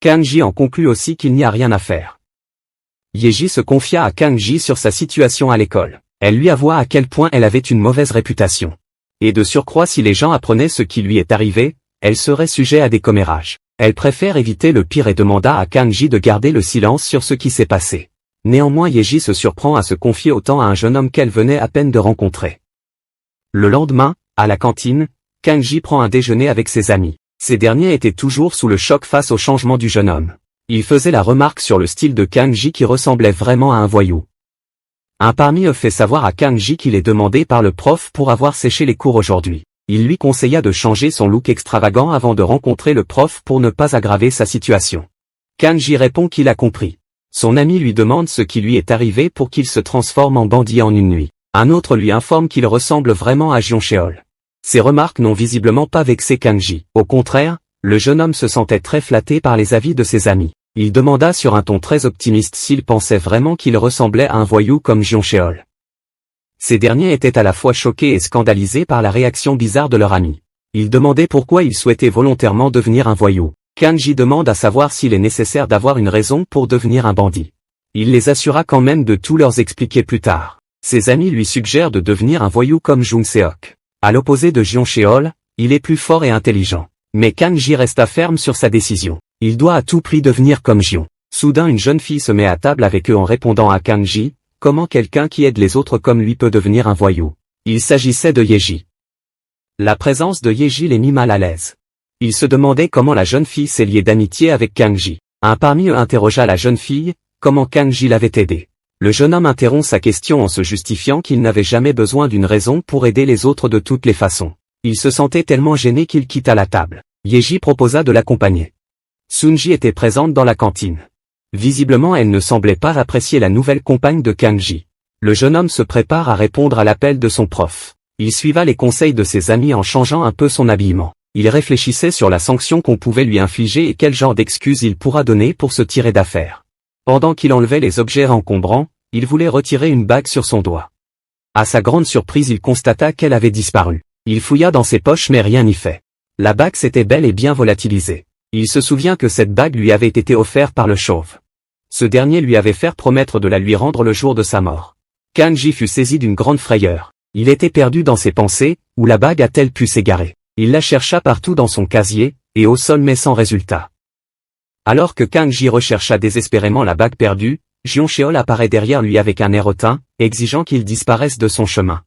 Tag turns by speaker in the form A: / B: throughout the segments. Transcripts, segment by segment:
A: Kang-ji en conclut aussi qu'il n'y a rien à faire. Yeji se confia à Kang-ji sur sa situation à l'école. Elle lui avoua à quel point elle avait une mauvaise réputation. Et de surcroît si les gens apprenaient ce qui lui est arrivé, elle serait sujet à des commérages. Elle préfère éviter le pire et demanda à Kang-ji de garder le silence sur ce qui s'est passé. Néanmoins Yeji se surprend à se confier autant à un jeune homme qu'elle venait à peine de rencontrer. Le lendemain, à la cantine, Kang-ji prend un déjeuner avec ses amis. Ces derniers étaient toujours sous le choc face au changement du jeune homme. Ils faisaient la remarque sur le style de Kang-ji qui ressemblait vraiment à un voyou. Un parmi eux fait savoir à Kang-ji qu'il est demandé par le prof pour avoir séché les cours aujourd'hui. Il lui conseilla de changer son look extravagant avant de rencontrer le prof pour ne pas aggraver sa situation. Kang-ji répond qu'il a compris. Son ami lui demande ce qui lui est arrivé pour qu'il se transforme en bandit en une nuit. Un autre lui informe qu'il ressemble vraiment à Jeon Cheol. Ces remarques n'ont visiblement pas vexé Kang-ji. Au contraire, le jeune homme se sentait très flatté par les avis de ses amis. Il demanda sur un ton très optimiste s'il pensait vraiment qu'il ressemblait à un voyou comme Jeon Cheol. Ces derniers étaient à la fois choqués et scandalisés par la réaction bizarre de leur ami. Ils demandaient pourquoi il souhaitait volontairement devenir un voyou. Kang-ji demande à savoir s'il est nécessaire d'avoir une raison pour devenir un bandit. Il les assura quand même de tout leur expliquer plus tard. Ses amis lui suggèrent de devenir un voyou comme Jung Seok. À l'opposé de Jeon Cheol, il est plus fort et intelligent. Mais Kang-ji resta ferme sur sa décision. Il doit à tout prix devenir comme Jeon. Soudain une jeune fille se met à table avec eux en répondant à Kang-ji, comment quelqu'un qui aide les autres comme lui peut devenir un voyou. Il s'agissait de Yeji. La présence de Yeji les mit mal à l'aise. Il se demandait comment la jeune fille s'est liée d'amitié avec Kang-ji. Un parmi eux interrogea la jeune fille, comment Kang-ji l'avait aidé. Le jeune homme interrompt sa question en se justifiant qu'il n'avait jamais besoin d'une raison pour aider les autres de toutes les façons. Il se sentait tellement gêné qu'il quitta la table. Yeji proposa de l'accompagner. Sunji était présente dans la cantine. Visiblement elle ne semblait pas apprécier la nouvelle compagne de Kang-ji. Le jeune homme se prépare à répondre à l'appel de son prof. Il suiva les conseils de ses amis en changeant un peu son habillement. Il réfléchissait sur la sanction qu'on pouvait lui infliger et quel genre d'excuses il pourra donner pour se tirer d'affaire. Pendant qu'il enlevait les objets encombrants, il voulait retirer une bague sur son doigt. À sa grande surprise il constata qu'elle avait disparu. Il fouilla dans ses poches mais rien n'y fait. La bague s'était bel et bien volatilisée. Il se souvient que cette bague lui avait été offerte par le chauve. Ce dernier lui avait fait promettre de la lui rendre le jour de sa mort. Kang-ji fut saisi d'une grande frayeur. Il était perdu dans ses pensées, où la bague a-t-elle pu s'égarer? Il la chercha partout dans son casier, et au sol mais sans résultat. Alors que Kang-ji rechercha désespérément la bague perdue, Jeon Cheol apparaît derrière lui avec un air hautain, exigeant qu'il disparaisse de son chemin.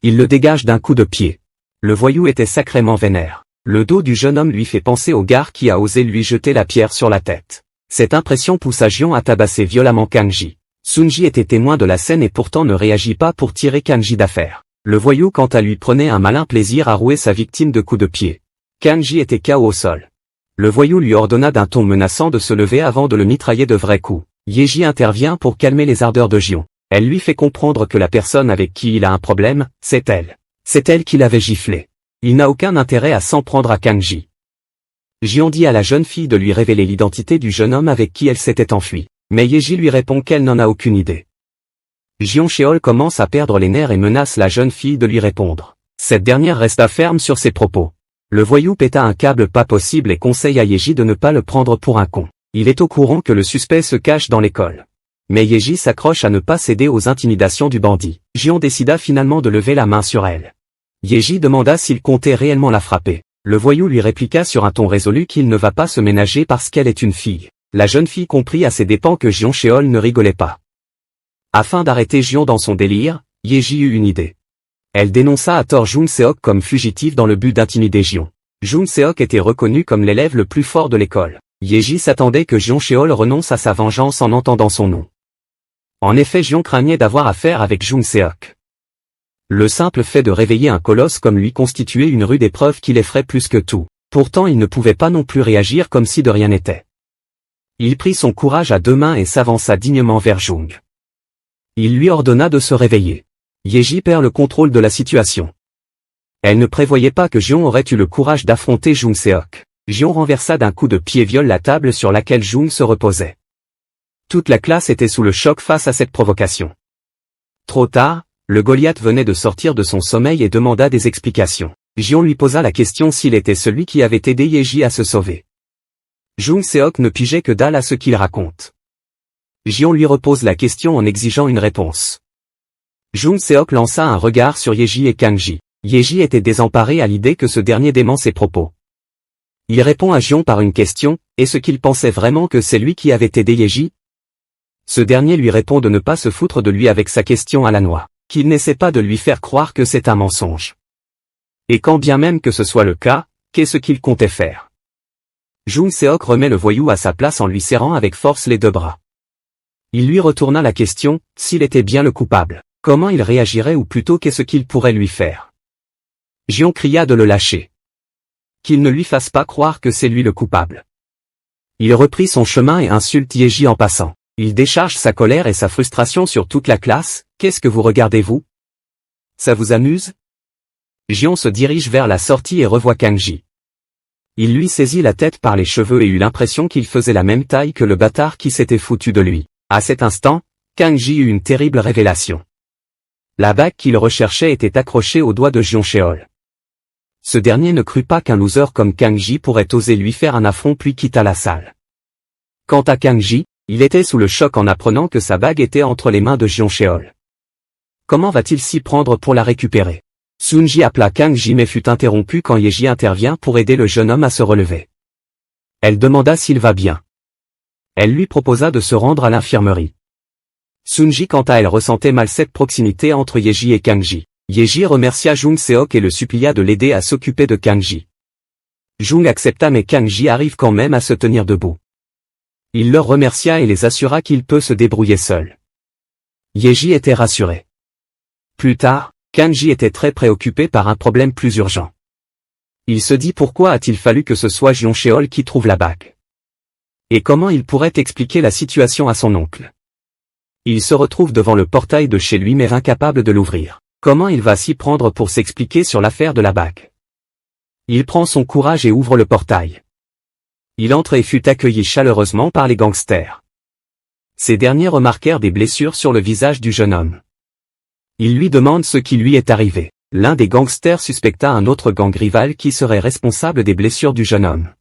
A: Il le dégage d'un coup de pied. Le voyou était sacrément vénère. Le dos du jeune homme lui fait penser au gars qui a osé lui jeter la pierre sur la tête. Cette impression poussa Jeon à tabasser violemment Kang-ji. Sunji était témoin de la scène et pourtant ne réagit pas pour tirer Kang-ji d'affaire. Le voyou quant à lui prenait un malin plaisir à rouer sa victime de coups de pied. Kang-ji était KO au sol. Le voyou lui ordonna d'un ton menaçant de se lever avant de le mitrailler de vrais coups. Yeji intervient pour calmer les ardeurs de Jeon. Elle lui fait comprendre que la personne avec qui il a un problème, c'est elle. C'est elle qui l'avait giflé. Il n'a aucun intérêt à s'en prendre à Kang-ji. Jeon dit à la jeune fille de lui révéler l'identité du jeune homme avec qui elle s'était enfuie. Mais Yeji lui répond qu'elle n'en a aucune idée. Jeon Cheol commence à perdre les nerfs et menace la jeune fille de lui répondre. Cette dernière resta ferme sur ses propos. Le voyou péta un câble pas possible et conseille à Yeji de ne pas le prendre pour un con. Il est au courant que le suspect se cache dans l'école. Mais Yeji s'accroche à ne pas céder aux intimidations du bandit. Jeon décida finalement de lever la main sur elle. Yeji demanda s'il comptait réellement la frapper. Le voyou lui répliqua sur un ton résolu qu'il ne va pas se ménager parce qu'elle est une fille. La jeune fille comprit à ses dépens que Jeon Cheol ne rigolait pas. Afin d'arrêter Jeon dans son délire, Yeji eut une idée. Elle dénonça à tort Jung Seok comme fugitif dans le but d'intimider Jeon. Jung Seok était reconnu comme l'élève le plus fort de l'école. Yeji s'attendait que Jeon Cheol renonce à sa vengeance en entendant son nom. En effet Jeon craignait d'avoir affaire avec Jung Seok. Le simple fait de réveiller un colosse comme lui constituait une rude épreuve qui l'effraie plus que tout. Pourtant il ne pouvait pas non plus réagir comme si de rien n'était. Il prit son courage à deux mains et s'avança dignement vers Jung. Il lui ordonna de se réveiller. Yeji perd le contrôle de la situation. Elle ne prévoyait pas que Jeon aurait eu le courage d'affronter Jung Seok. Jeon renversa d'un coup de pied viol la table sur laquelle Jung se reposait. Toute la classe était sous le choc face à cette provocation. Trop tard, le Goliath venait de sortir de son sommeil et demanda des explications. Jeon lui posa la question s'il était celui qui avait aidé Yeji à se sauver. Jung Seok ne pigeait que dalle à ce qu'il raconte. Jion lui repose la question en exigeant une réponse. Jung Seok lança un regard sur Yeji et Kang-ji. Yeji était désemparé à l'idée que ce dernier dément ses propos. Il répond à Jion par une question, est-ce qu'il pensait vraiment que c'est lui qui avait aidé Yeji? Ce dernier lui répond de ne pas se foutre de lui avec sa question à la noix, qu'il n'essaie pas de lui faire croire que c'est un mensonge. Et quand bien même que ce soit le cas, qu'est-ce qu'il comptait faire? Jung Seok remet le voyou à sa place en lui serrant avec force les 2 bras. Il lui retourna la question, s'il était bien le coupable, comment il réagirait ou plutôt qu'est-ce qu'il pourrait lui faire? Jion cria de le lâcher. Qu'il ne lui fasse pas croire que c'est lui le coupable. Il reprit son chemin et insulte Yeji en passant. Il décharge sa colère et sa frustration sur toute la classe, qu'est-ce que vous regardez vous? Ça vous amuse? Jion se dirige vers la sortie et revoit Kang-ji. Il lui saisit la tête par les cheveux et eut l'impression qu'il faisait la même taille que le bâtard qui s'était foutu de lui. À cet instant, Kang-ji eut une terrible révélation. La bague qu'il recherchait était accrochée au doigt de Jion Cheol. Ce dernier ne crut pas qu'un loser comme Kang-ji pourrait oser lui faire un affront puis quitta la salle. Quant à Kang-ji, il était sous le choc en apprenant que sa bague était entre les mains de Jion Cheol. Comment va-t-il s'y prendre pour la récupérer? Sunji appela Kang-ji mais fut interrompu quand Yeji intervient pour aider le jeune homme à se relever. Elle demanda s'il va bien. Elle lui proposa de se rendre à l'infirmerie. Sunji quant à elle ressentait mal cette proximité entre Yeji et Kang-ji. Yeji remercia Jung Seok et le supplia de l'aider à s'occuper de Kang-ji. Jung accepta mais Kang-ji arrive quand même à se tenir debout. Il leur remercia et les assura qu'il peut se débrouiller seul. Yeji était rassuré. Plus tard, Kang-ji était très préoccupé par un problème plus urgent. Il se dit pourquoi a-t-il fallu que ce soit Jion Cheol qui trouve la bague? Et comment il pourrait expliquer la situation à son oncle? Il se retrouve devant le portail de chez lui mais incapable de l'ouvrir. Comment il va s'y prendre pour s'expliquer sur l'affaire de la bague? Il prend son courage et ouvre le portail. Il entre et fut accueilli chaleureusement par les gangsters. Ces derniers remarquèrent des blessures sur le visage du jeune homme. Ils lui demandent ce qui lui est arrivé. L'un des gangsters suspecta un autre gang rival qui serait responsable des blessures du jeune homme.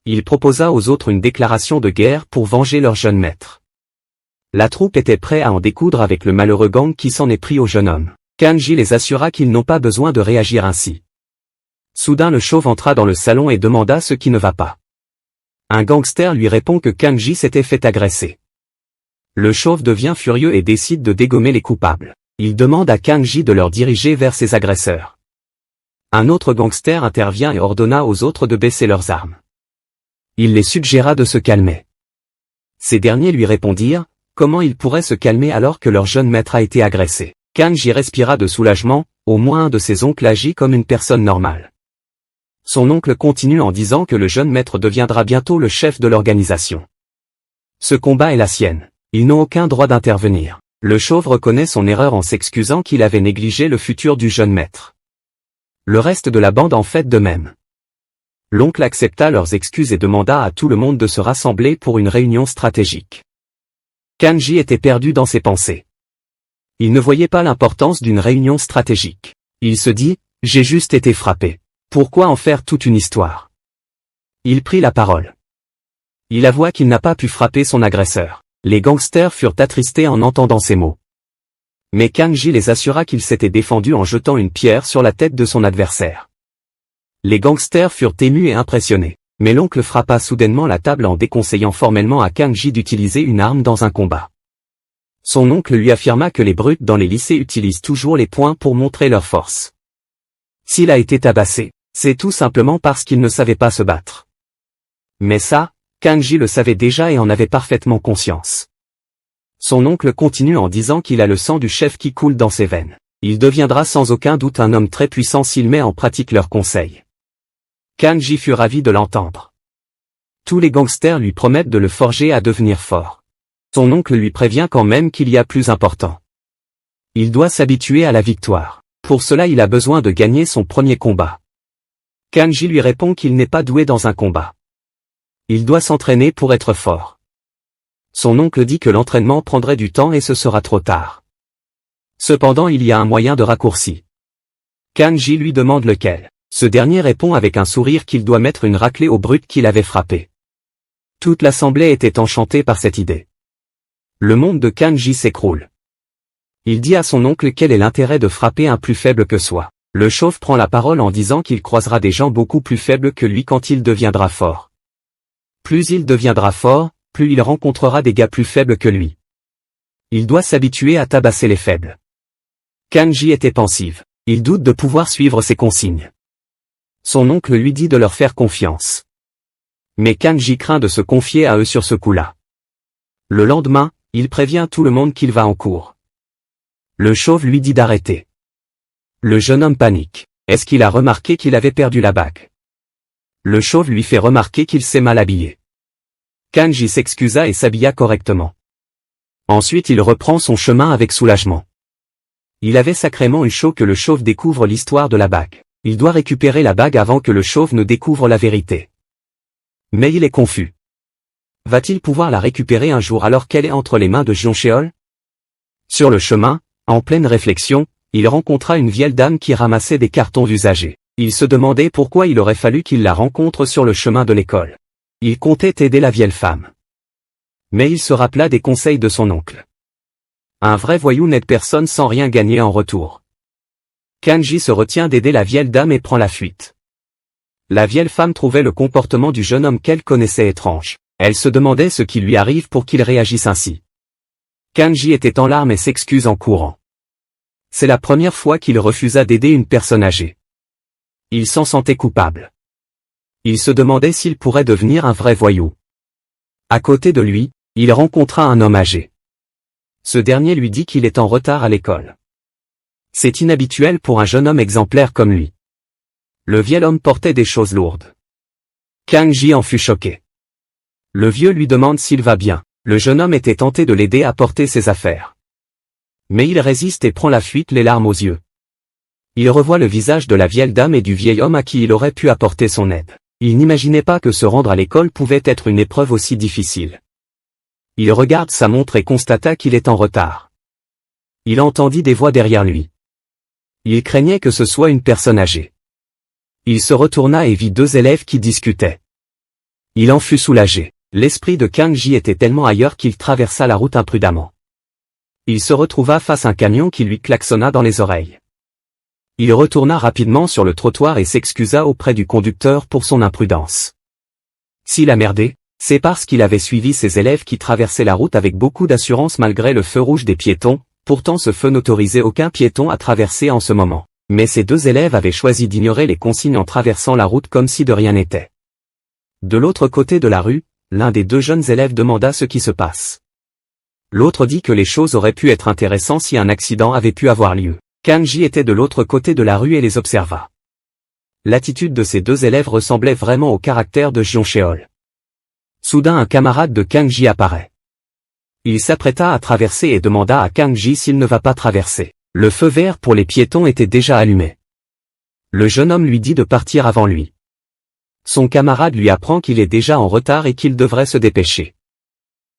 A: Il proposa aux autres une déclaration de guerre pour venger leur jeune maître. La troupe était prête à en découdre avec le malheureux gang qui s'en est pris au jeune homme. Kang-ji les assura qu'ils n'ont pas besoin de réagir ainsi. Soudain le chauve entra dans le salon et demanda ce qui ne va pas. Un gangster lui répond que Kang-ji s'était fait agresser. Le chauve devient furieux et décide de dégommer les coupables. Il demande à Kang-ji de leur diriger vers ses agresseurs. Un autre gangster intervient et ordonna aux autres de baisser leurs armes. Il les suggéra de se calmer. Ces derniers lui répondirent, comment ils pourraient se calmer alors que leur jeune maître a été agressé. Kang-ji respira de soulagement, au moins un de ses oncles agit comme une personne normale. Son oncle continue en disant que le jeune maître deviendra bientôt le chef de l'organisation. Ce combat est la sienne. Ils n'ont aucun droit d'intervenir. Le chauve reconnaît son erreur en s'excusant qu'il avait négligé le futur du jeune maître. Le reste de la bande en fait de même. L'oncle accepta leurs excuses et demanda à tout le monde de se rassembler pour une réunion stratégique. Kang-ji était perdu dans ses pensées. Il ne voyait pas l'importance d'une réunion stratégique. Il se dit, j'ai juste été frappé. Pourquoi en faire toute une histoire? Il prit la parole. Il avoua qu'il n'a pas pu frapper son agresseur. Les gangsters furent attristés en entendant ces mots. Mais Kang-ji les assura qu'il s'était défendu en jetant une pierre sur la tête de son adversaire. Les gangsters furent émus et impressionnés. Mais l'oncle frappa soudainement la table en déconseillant formellement à Kang-ji d'utiliser une arme dans un combat. Son oncle lui affirma que les brutes dans les lycées utilisent toujours les poings pour montrer leur force. S'il a été tabassé, c'est tout simplement parce qu'il ne savait pas se battre. Mais ça, Kang-ji le savait déjà et en avait parfaitement conscience. Son oncle continue en disant qu'il a le sang du chef qui coule dans ses veines. Il deviendra sans aucun doute un homme très puissant s'il met en pratique leurs conseils. Kang-ji fut ravi de l'entendre. Tous les gangsters lui promettent de le forger à devenir fort. Son oncle lui prévient quand même qu'il y a plus important. Il doit s'habituer à la victoire. Pour cela il a besoin de gagner son premier combat. Kang-ji lui répond qu'il n'est pas doué dans un combat. Il doit s'entraîner pour être fort. Son oncle dit que l'entraînement prendrait du temps et ce sera trop tard. Cependant il y a un moyen de raccourci. Kang-ji lui demande lequel. Ce dernier répond avec un sourire qu'il doit mettre une raclée au brute qu'il avait frappé. Toute l'assemblée était enchantée par cette idée. Le monde de Kanji s'écroule. Il dit à son oncle quel est l'intérêt de frapper un plus faible que soi. Le chauve prend la parole en disant qu'il croisera des gens beaucoup plus faibles que lui quand il deviendra fort. Plus il deviendra fort, plus il rencontrera des gars plus faibles que lui. Il doit s'habituer à tabasser les faibles. Kanji était pensive. Il doute de pouvoir suivre ses consignes. Son oncle lui dit de leur faire confiance. Mais Kanji craint de se confier à eux sur ce coup-là. Le lendemain, il prévient tout le monde qu'il va en cours. Le chauve lui dit d'arrêter. Le jeune homme panique. Est-ce qu'il a remarqué qu'il avait perdu la bague? Le chauve lui fait remarquer qu'il s'est mal habillé. Kanji s'excusa et s'habilla correctement. Ensuite il reprend son chemin avec soulagement. Il avait sacrément eu chaud que le chauve découvre l'histoire de la bague. Il doit récupérer la bague avant que le chauve ne découvre la vérité. Mais il est confus. Va-t-il pouvoir la récupérer un jour alors qu'elle est entre les mains de Jeoncheol? Sur le chemin, en pleine réflexion, il rencontra une vieille dame qui ramassait des cartons usagés. Il se demandait pourquoi il aurait fallu qu'il la rencontre sur le chemin de l'école. Il comptait aider la vieille femme. Mais il se rappela des conseils de son oncle. Un vrai voyou n'aide personne sans rien gagner en retour. Kanji se retient d'aider la vieille dame et prend la fuite. La vieille femme trouvait le comportement du jeune homme qu'elle connaissait étrange. Elle se demandait ce qui lui arrive pour qu'il réagisse ainsi. Kanji était en larmes et s'excuse en courant. C'est la première fois qu'il refusa d'aider une personne âgée. Il s'en sentait coupable. Il se demandait s'il pourrait devenir un vrai voyou. À côté de lui, il rencontra un homme âgé. Ce dernier lui dit qu'il est en retard à l'école. C'est inhabituel pour un jeune homme exemplaire comme lui. Le vieil homme portait des choses lourdes. Kanji en fut choqué. Le vieux lui demande s'il va bien. Le jeune homme était tenté de l'aider à porter ses affaires. Mais il résiste et prend la fuite les larmes aux yeux. Il revoit le visage de la vieille dame et du vieil homme à qui il aurait pu apporter son aide. Il n'imaginait pas que se rendre à l'école pouvait être une épreuve aussi difficile. Il regarde sa montre et constata qu'il est en retard. Il entendit des voix derrière lui. Il craignait que ce soit une personne âgée. Il se retourna et vit deux élèves qui discutaient. Il en fut soulagé. L'esprit de Kanji était tellement ailleurs qu'il traversa la route imprudemment. Il se retrouva face à un camion qui lui klaxonna dans les oreilles. Il retourna rapidement sur le trottoir et s'excusa auprès du conducteur pour son imprudence. S'il a merdé, c'est parce qu'il avait suivi ses élèves qui traversaient la route avec beaucoup d'assurance malgré le feu rouge des piétons, pourtant ce feu n'autorisait aucun piéton à traverser en ce moment. Mais ces deux élèves avaient choisi d'ignorer les consignes en traversant la route comme si de rien n'était. De l'autre côté de la rue, l'un des deux jeunes élèves demanda ce qui se passe. L'autre dit que les choses auraient pu être intéressantes si un accident avait pu avoir lieu. Kanji était de l'autre côté de la rue et les observa. L'attitude de ces deux élèves ressemblait vraiment au caractère de Jeoncheol. Soudain un camarade de Kanji apparaît. Il s'apprêta à traverser et demanda à Kanji s'il ne va pas traverser. Le feu vert pour les piétons était déjà allumé. Le jeune homme lui dit de partir avant lui. Son camarade lui apprend qu'il est déjà en retard et qu'il devrait se dépêcher.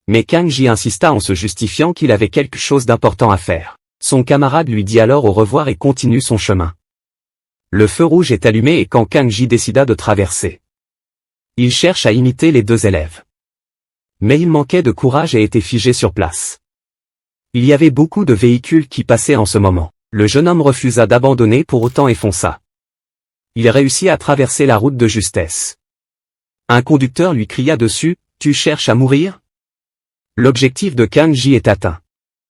A: Mais Kanji insista en se justifiant qu'il avait quelque chose d'important à faire. Son camarade lui dit alors au revoir et continue son chemin. Le feu rouge est allumé et quand Kanji décida de traverser. Il cherche à imiter les deux élèves. Mais il manquait de courage et était figé sur place. Il y avait beaucoup de véhicules qui passaient en ce moment. Le jeune homme refusa d'abandonner pour autant et fonça. Il réussit à traverser la route de justesse. Un conducteur lui cria dessus, « Tu cherches à mourir ?» L'objectif de Kanji est atteint.